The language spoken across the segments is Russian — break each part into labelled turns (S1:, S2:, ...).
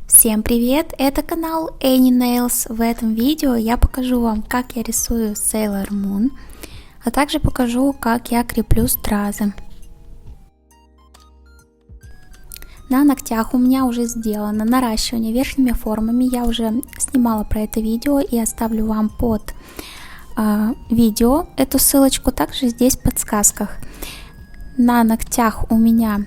S1: Всем привет! Это канал Any Nails. В этом видео я покажу вам, как я рисую Sailor Moon, а также покажу, как я креплю стразы. На ногтях у меня уже сделано наращивание верхними формами. Я уже снимала про это видео и оставлю вам под видео эту ссылочку, также здесь в подсказках. На ногтях у меня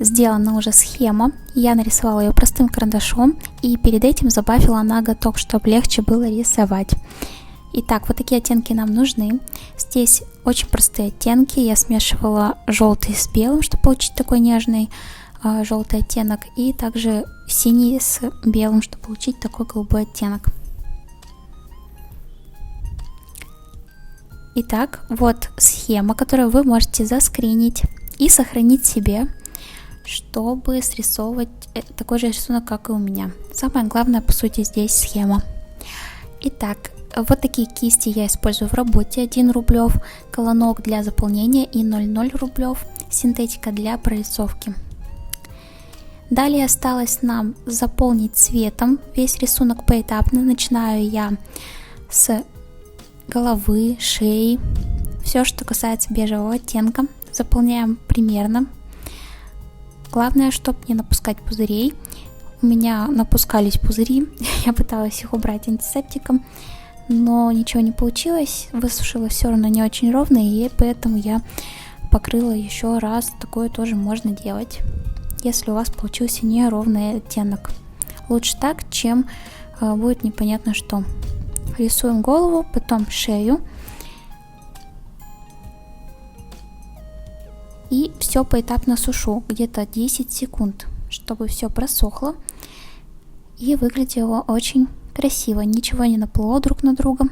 S1: сделана уже схема, я нарисовала ее простым карандашом и перед этим забавила ноготок, чтобы легче было рисовать. Итак, вот такие оттенки нам нужны. Здесь очень простые оттенки, я смешивала желтый с белым, чтобы получить такой нежный желтый оттенок, и также синий с белым, чтобы получить такой голубой оттенок. Итак, вот схема, которую вы можете заскринить и сохранить себе, чтобы срисовывать такой же рисунок, как и у меня. Самое главное, по сути, здесь схема. Итак, вот такие кисти я использую в работе. 1 рублев колонок для заполнения и 0,0 рублев синтетика для прорисовки. Далее осталось нам заполнить цветом весь рисунок поэтапно. Начинаю я с головы, шеи, все, что касается бежевого оттенка, заполняем примерно. Главное, чтобы не напускать пузырей. У меня напускались пузыри, я пыталась их убрать антисептиком, но ничего не получилось, высушила все равно не очень ровно, и поэтому я покрыла еще раз. Такое тоже можно делать, если у вас получился неровный оттенок. Лучше так, чем будет непонятно что. Рисуем голову, потом шею. И все поэтапно сушу, где-то 10 секунд, чтобы все просохло и выглядело очень красиво. Ничего не наплыло друг на друга.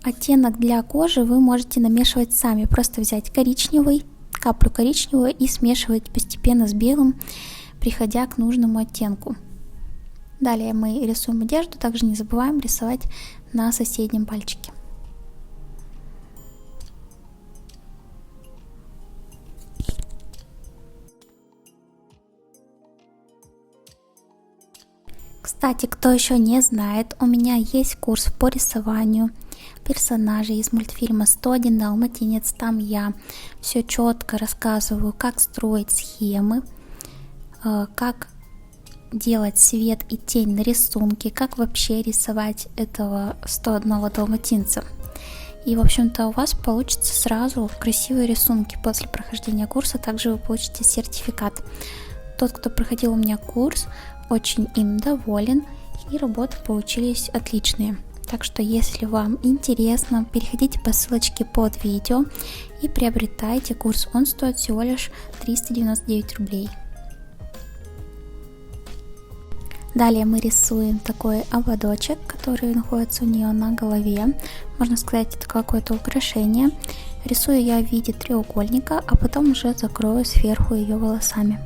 S1: Оттенок для кожи вы можете намешивать сами. Просто взять коричневый, каплю коричневого и смешивать постепенно с белым, приходя к нужному оттенку. Далее мы рисуем одежду, также не забываем рисовать на соседнем пальчике. Кстати, кто еще не знает, у меня есть курс по рисованию персонажей из мультфильма «101 Далматинец». Там я все четко рассказываю, как строить схемы, как делать свет и тень на рисунке, как вообще рисовать этого 101 Далматинца. И, в общем-то, у вас получится сразу красивые рисунки после прохождения курса. Также вы получите сертификат. Тот, кто проходил у меня курс, очень им доволен, и работы получились отличные. Так что, если вам интересно, переходите по ссылочке под видео и приобретайте курс. Он стоит всего лишь 399 рублей. Далее мы рисуем такой ободочек, который находится у нее на голове. Можно сказать, это какое-то украшение. Рисую я в виде треугольника, а потом уже закрою сверху ее волосами.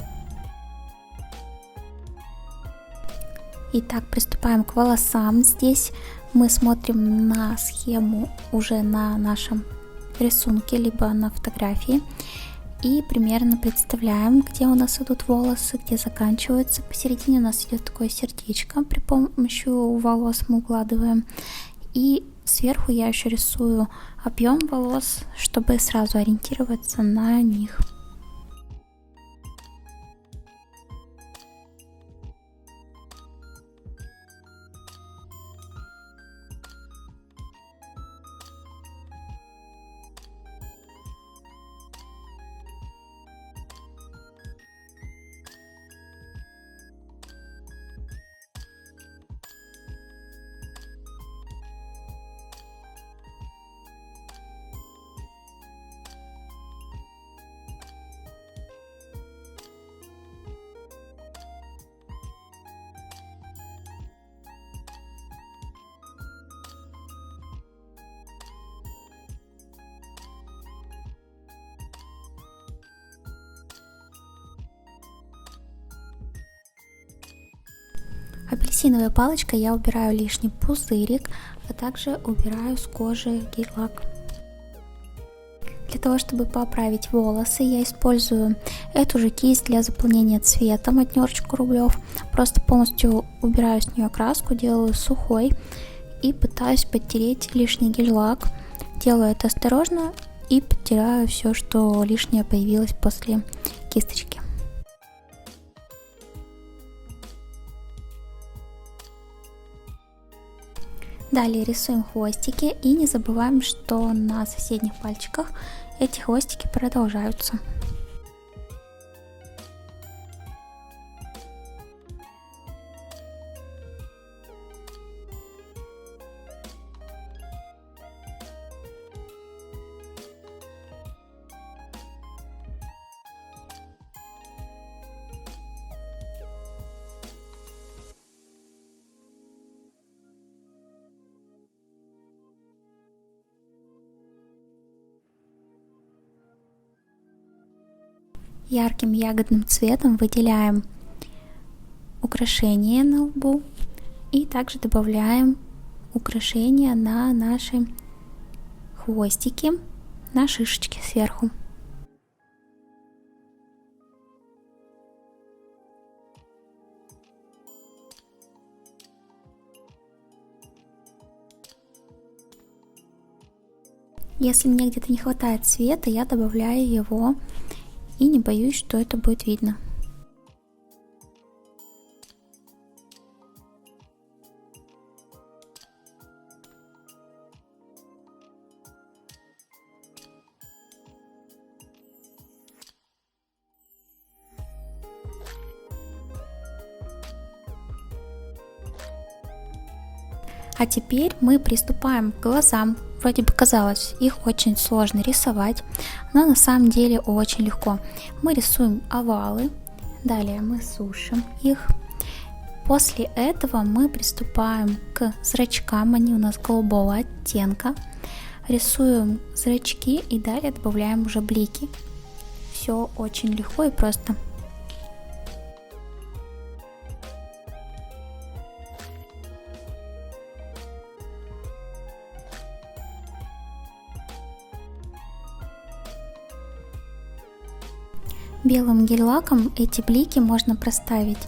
S1: Итак, приступаем к волосам. Здесь мы смотрим на схему уже на нашем рисунке, либо на фотографии. И примерно представляем, где у нас идут волосы, где заканчиваются. Посередине у нас идет такое сердечко, при помощи волос мы укладываем. И сверху я еще рисую объем волос, чтобы сразу ориентироваться на них. Апельсиновой палочкой я убираю лишний пузырик, а также убираю с кожи гель-лак. Для того, чтобы поправить волосы, я использую эту же кисть для заполнения цветом от Нерчика Рублев. Просто полностью убираю с нее краску, делаю сухой и пытаюсь подтереть лишний гель-лак. Делаю это осторожно и подтираю все, что лишнее появилось после кисточки. Далее рисуем хвостики и не забываем, что на соседних пальчиках эти хвостики продолжаются. Ярким ягодным цветом выделяем украшения на лбу и также добавляем украшения на наши хвостики, на шишечки сверху. Если мне где-то не хватает цвета, я добавляю его и не боюсь, что это будет видно. А теперь мы приступаем к глазам. Вроде бы казалось, их очень сложно рисовать, но на самом деле очень легко. Мы рисуем овалы, далее мы сушим их. После этого мы приступаем к зрачкам, они у нас голубого оттенка. Рисуем зрачки и далее добавляем уже блики. Все очень легко и просто. Белым гель-лаком эти блики можно проставить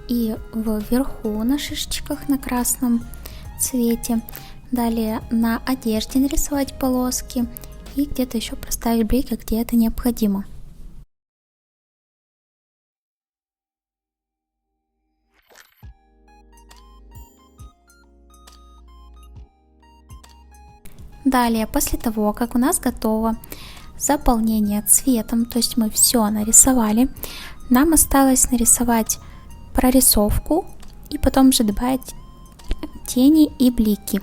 S1: и вверху на шишечках на красном цвете. Далее на одежде нарисовать полоски и где-то еще проставить блики, где это необходимо. Далее, после того, как у нас готово заполнение цветом, то есть мы все нарисовали, нам осталось нарисовать прорисовку и потом же добавить тени и блики.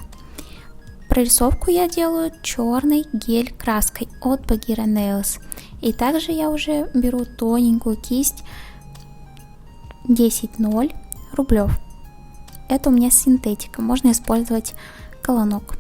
S1: Прорисовку я делаю черной гель краской от Bagheera Nails, и также я уже беру тоненькую кисть 10.0 Рублев. Это у меня синтетика, можно использовать колонок.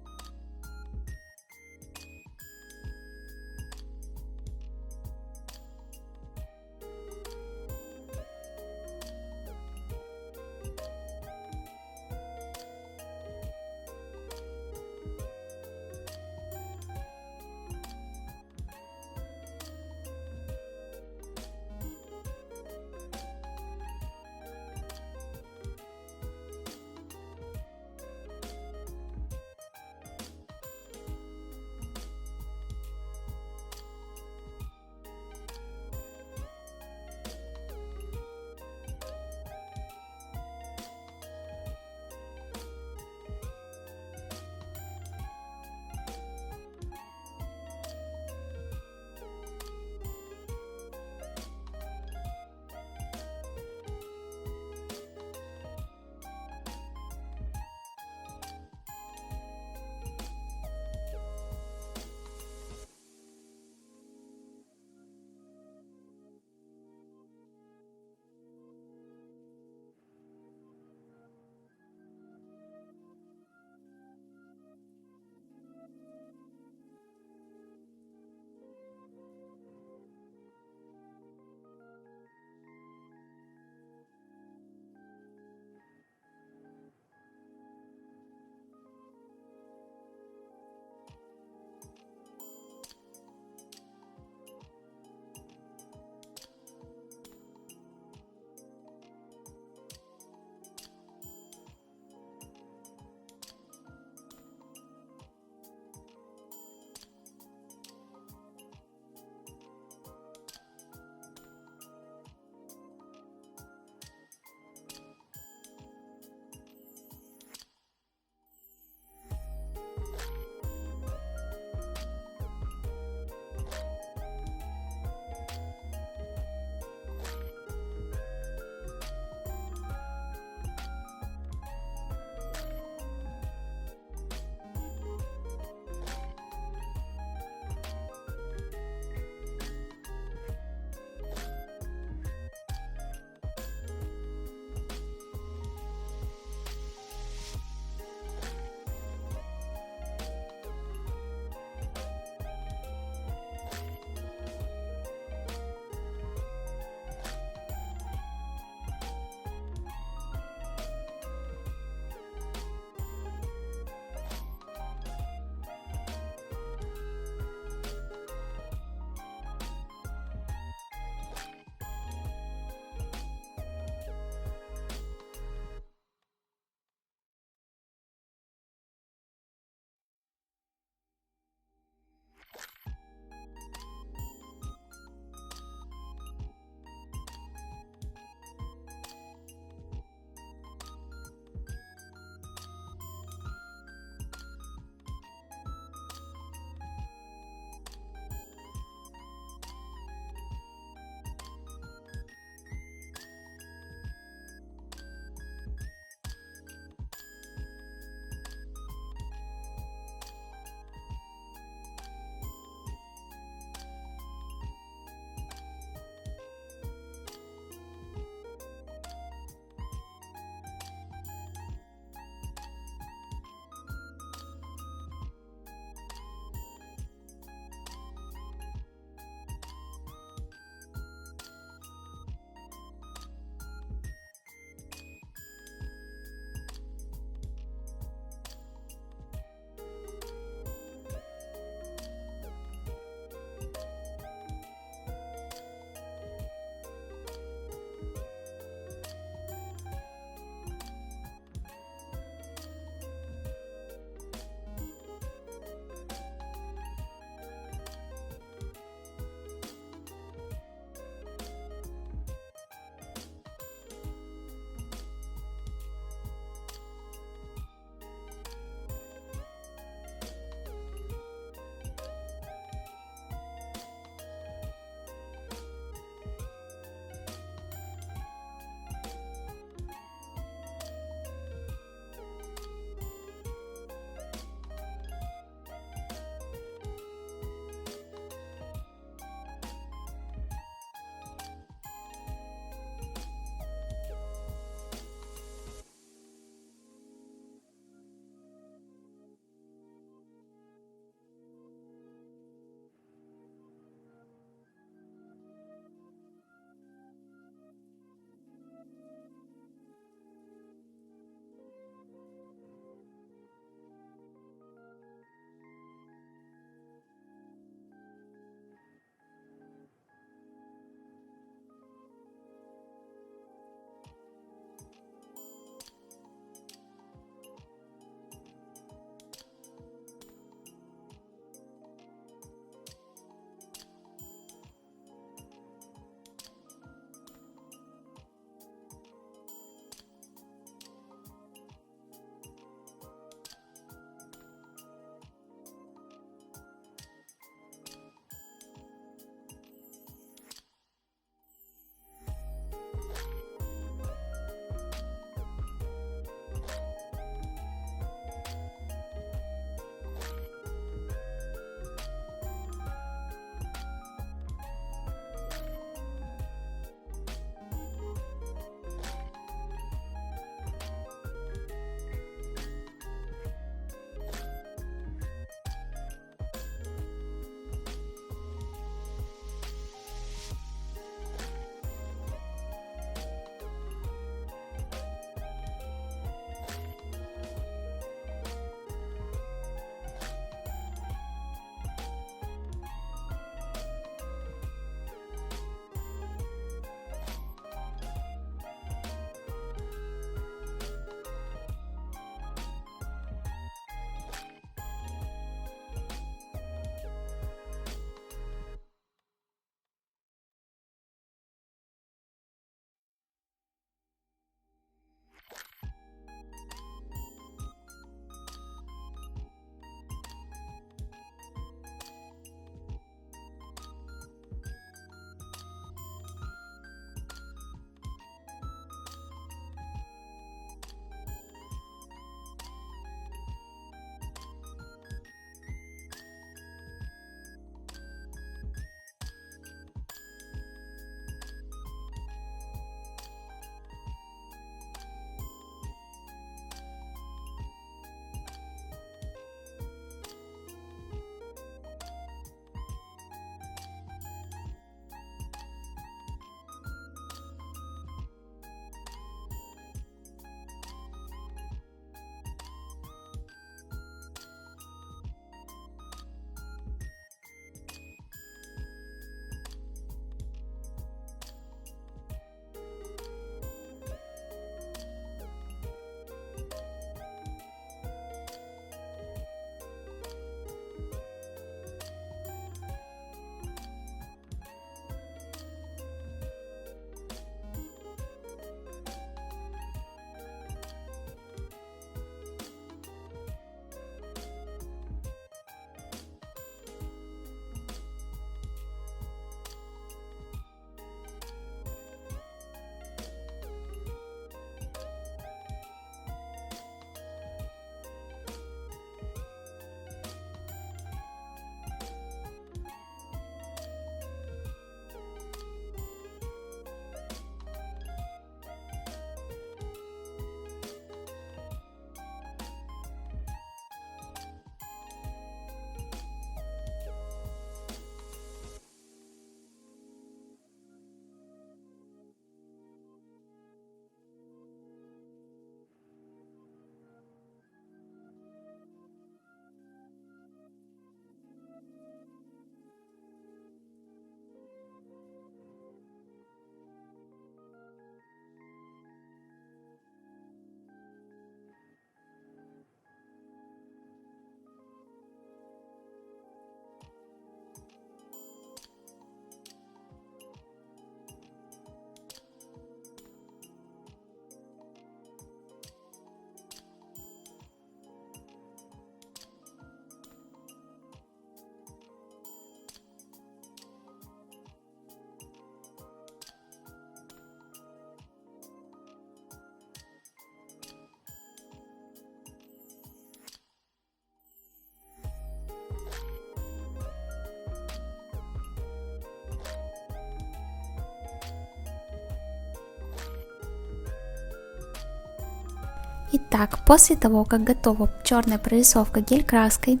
S1: Итак, после того, как готова черная прорисовка гель-краской,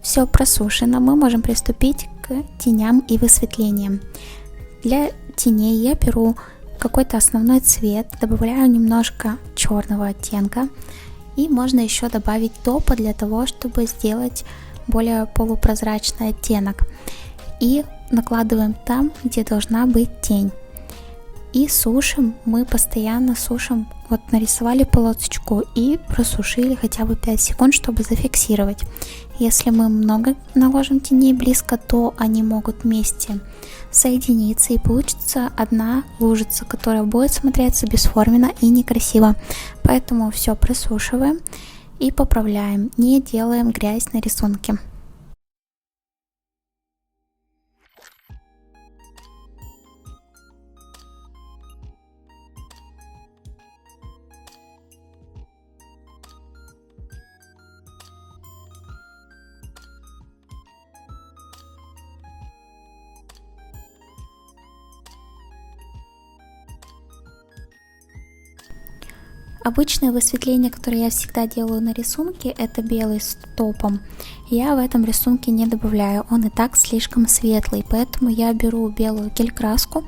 S1: все просушено, мы можем приступить к теням и высветлениям. Для теней я беру какой-то основной цвет, добавляю немножко черного оттенка, и можно еще добавить топа для того, чтобы сделать более полупрозрачный оттенок. И накладываем там, где должна быть тень. И сушим, мы постоянно сушим, вот нарисовали полосочку и просушили хотя бы 5 секунд, чтобы зафиксировать. Если мы много наложим теней близко, то они могут вместе соединиться и получится одна лужица, которая будет смотреться бесформенно и некрасиво. Поэтому все просушиваем и поправляем, не делаем грязь на рисунке. Обычное высветление, которое я всегда делаю на рисунке, это белый с топом. Я в этом рисунке не добавляю, он и так слишком светлый, поэтому я беру белую гель-краску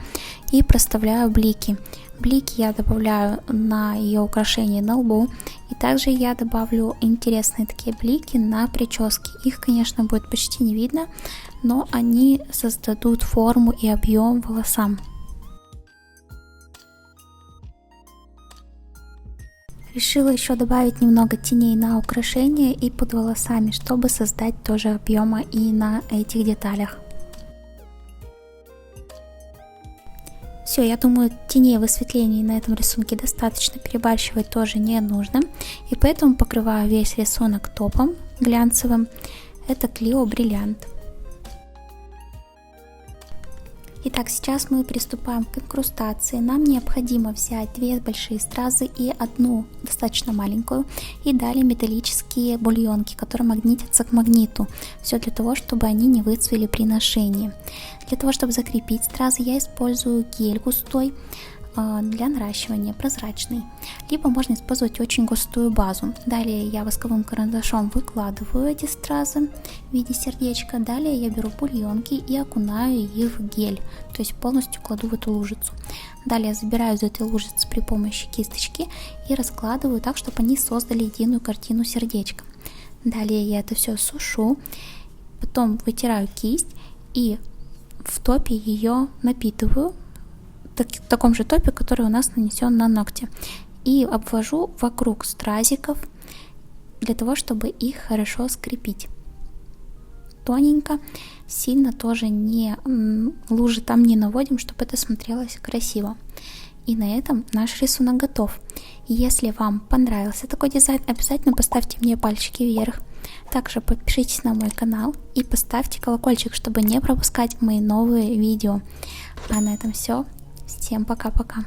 S1: и проставляю блики. Блики я добавляю на ее украшение на лбу, и также я добавлю интересные такие блики на прическе. Их, конечно, будет почти не видно, но они создадут форму и объем волосам. Решила еще добавить немного теней на украшение и под волосами, чтобы создать тоже объема и на этих деталях. Все, я думаю, теней и высветлений на этом рисунке достаточно, перебарщивать тоже не нужно. И поэтому покрываю весь рисунок топом глянцевым. Это Clio Brilliant. Итак, сейчас мы приступаем к инкрустации. Нам необходимо взять 2 большие стразы и одну достаточно маленькую. И далее металлические бульонки, которые магнитятся к магниту. Все для того, чтобы они не выцвели при ношении. Для того, чтобы закрепить стразы, я использую гель густой для наращивания, прозрачный. Либо можно использовать очень густую базу. Далее я восковым карандашом выкладываю эти стразы в виде сердечка. Далее я беру бульонки и окунаю их в гель, то есть полностью кладу в эту лужицу. Далее я забираю из этой лужицы при помощи кисточки и раскладываю так, чтобы они создали единую картину сердечка. Далее я это все сушу, потом вытираю кисть и в топе ее напитываю, в таком же топе, который у нас нанесен на ногти, и обвожу вокруг стразиков для того, чтобы их хорошо скрепить. Тоненько, сильно тоже не лужи там не наводим, чтобы это смотрелось красиво. И на этом наш рисунок готов. Если вам понравился такой дизайн, обязательно поставьте мне пальчики вверх. Также подпишитесь на мой канал и поставьте колокольчик, чтобы не пропускать мои новые видео. А на этом все. Всем пока-пока.